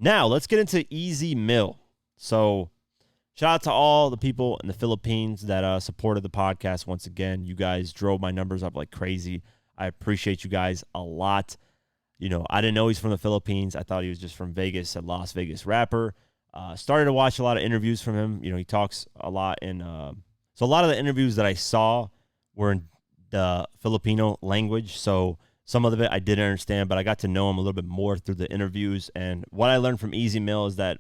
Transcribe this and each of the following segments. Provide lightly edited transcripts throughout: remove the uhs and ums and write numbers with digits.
Now, let's get into Easy Mill. So, shout out to all the people in the Philippines that supported the podcast once again. You guys drove my numbers up like crazy. I appreciate you guys a lot. I didn't know he's from the Philippines. I thought he was just from Vegas, a Las Vegas rapper. Started to watch a lot of interviews from him. He talks a lot so a lot of the interviews that I saw were in the Filipino language. So some of it I didn't understand, but I got to know him a little bit more through the interviews. And what I learned from Easy Mill is that,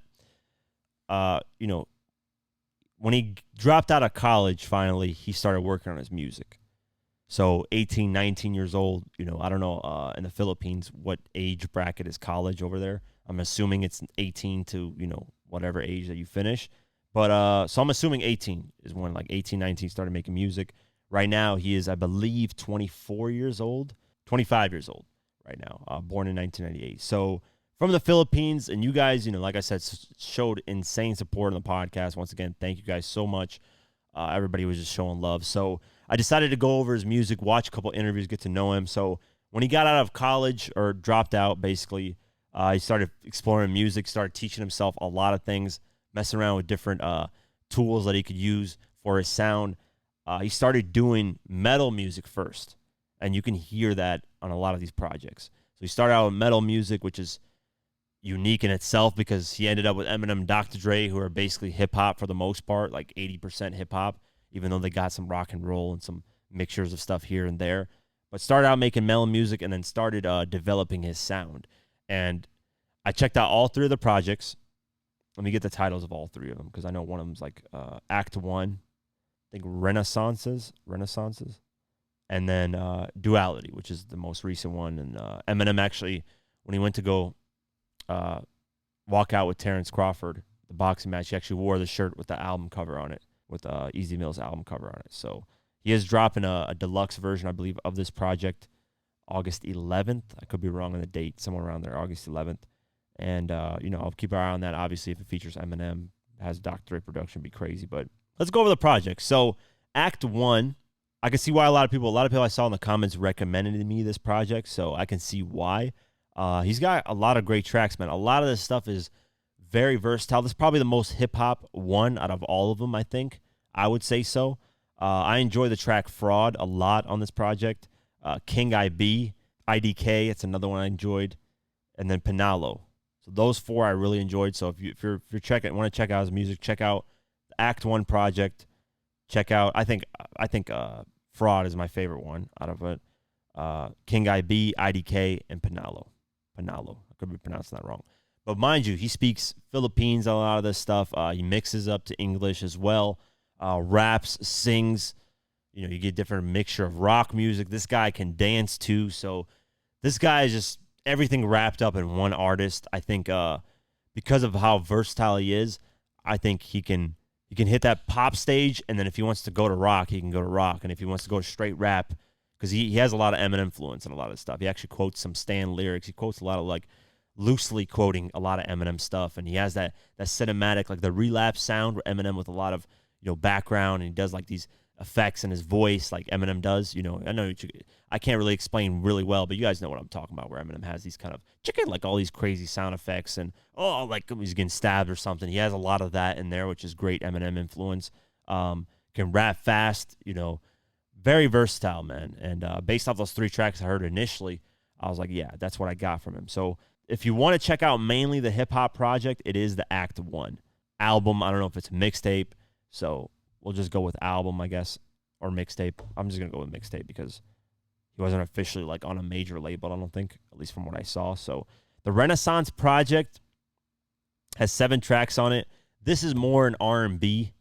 when he dropped out of college, finally, he started working on his music. So 18, 19 years old, I don't know in the Philippines what age bracket is college over there. I'm assuming it's 18 to, whatever age that you finish. But so I'm assuming 18 is when 18, 19 started making music. Right now he is, I believe, 25 years old right now, born in 1998. So from the Philippines, and you guys, like I said, showed insane support on the podcast. Once again, thank you guys so much. Everybody was just showing love. So I decided to go over his music, watch a couple interviews, get to know him. So when he got out of college or dropped out, basically, he started exploring music, started teaching himself a lot of things, messing around with different tools that he could use for his sound. He started doing metal music first, and you can hear that on a lot of these projects. So he started out with metal music, which is unique in itself because he ended up with Eminem and Dr. Dre, who are basically hip-hop for the most part, like 80% hip-hop, even though they got some rock and roll and some mixtures of stuff here and there. But started out making metal music and then started developing his sound. And I checked out all three of the projects. Let me get the titles of all three of them because I know one of them's like Act 1, I think Renaissances, and then Duality, which is the most recent one. And Eminem actually, when he went to go walk out with Terrence Crawford, the boxing match, he actually wore the shirt with the album cover on it, with Easy Mill's album cover on it. So he is dropping a deluxe version, I believe, of this project August 11th. I could be wrong on the date, somewhere around there, August 11th. And, I'll keep our eye on that. Obviously, if it features Eminem, has Dr. Dre production, it'd be crazy. But let's go over the project. So Act 1, I can see why a lot of people I saw in the comments recommended to me this project, so I can see why. He's got a lot of great tracks, man. A lot of this stuff is very versatile. This is probably the most hip-hop one out of all of them, I think. I would say so. I enjoy the track Fraud a lot on this project. King IB, IDK, it's another one I enjoyed. And then Penalo. So those four I really enjoyed. So if you're want to check out his music, check out the Act 1 project. Check out, I think Fraud is my favorite one out of it. King IB, IDK, and Penalo. I could be pronouncing that wrong. But mind you, he speaks Philippines on a lot of this stuff. He mixes up to English as well. Raps, sings. You get different mixture of rock music. This guy can dance too. So this guy is just everything wrapped up in one artist. I think because of how versatile he is, I think he can hit that pop stage, and then if he wants to go to rock, he can go to rock. And if he wants to go straight rap, because he has a lot of Eminem influence in a lot of stuff. He actually quotes some Stan lyrics. He quotes a lot of loosely quoting a lot of Eminem stuff, and he has that cinematic, the relapse sound where Eminem with a lot of background, and he does these effects in his voice like Eminem does. I know I can't really explain really well, but you guys know what I'm talking about, where Eminem has these kind of all these crazy sound effects and he's getting stabbed or something. He has a lot of that in there, which is great Eminem influence. Can rap fast, very versatile, man. And based off those three tracks I heard initially, I was like, yeah, that's what I got from him. So if you want to check out mainly the hip-hop project, it is the Act 1 album. I don't know if it's mixtape, so we'll just go with album, I guess, or mixtape. I'm just going to go with mixtape because he wasn't officially on a major label, I don't think, at least from what I saw. So the Renaissance project has 7 tracks on it. This is more an R&B,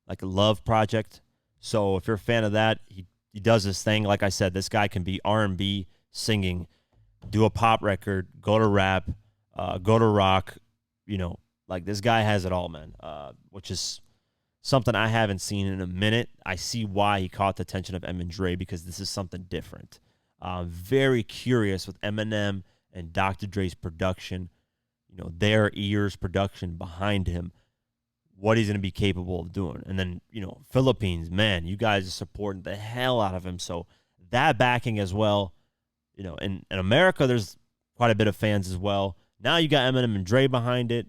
a love project. So if you're a fan of that, he does this thing. Like I said, this guy can be R&B, singing, do a pop record, go to rap, go to rock. This guy has it all, man, which is something I haven't seen in a minute. I see why he caught the attention of Eminem and Dre, because this is something different. Very curious with Eminem and Dr. Dre's production, their ears production behind him, what he's going to be capable of doing. And then, Philippines, man, you guys are supporting the hell out of him. So that backing as well, in America, there's quite a bit of fans as well. Now you got Eminem and Dre behind it.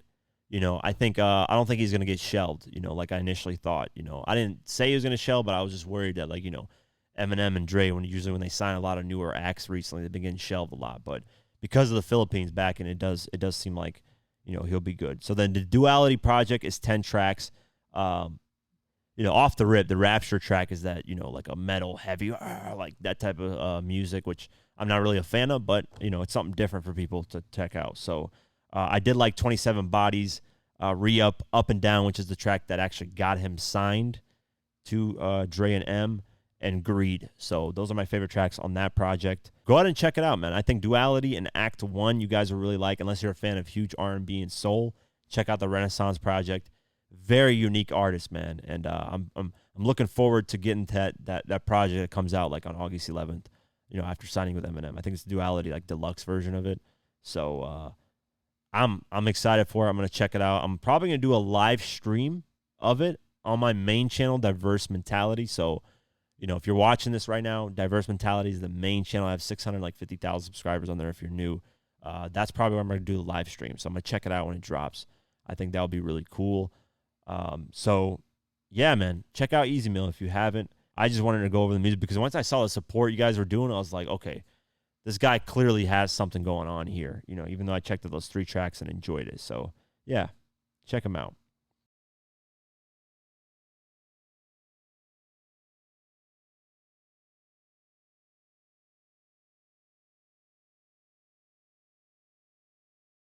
I think I don't think he's gonna get shelved. Like I initially thought. I didn't say he was gonna shelve, but I was just worried that Eminem and Dre when they sign a lot of newer acts recently, they've been getting shelved a lot. But because of the Philippines back, and it does seem like he'll be good. So then the Duality project is 10 tracks. Off the rip, the Rapture track is that like a metal heavy like that type of music, which I'm not really a fan of, but it's something different for people to check out. So I did like 27 Bodies, Re-Up, Up and Down, which is the track that actually got him signed to Dre and M, and Greed. So those are my favorite tracks on that project. Go ahead and check it out, man. I think Duality and Act 1 you guys will really like, unless you're a fan of huge R&B and soul. Check out the Renaissance project. Very unique artist, man, and I'm looking forward to getting to that project that comes out like on August 11th. After signing with Eminem, I think it's Duality, like deluxe version of it. So I'm excited for it. I'm gonna check it out. I'm probably gonna do a live stream of it on my main channel, Diverse Mentality. So if you're watching this right now, Diverse Mentality is the main channel. I have 650,000 subscribers on there. If you're new, that's probably where I'm gonna do the live stream. So I'm gonna check it out when it drops. I think that would be really cool. So yeah, man, check out Easy Meal if you haven't. I just wanted to go over the music because once I saw the support you guys were doing, I was like, okay, this guy clearly has something going on here, even though I checked out those 3 tracks and enjoyed it. So yeah, check him out.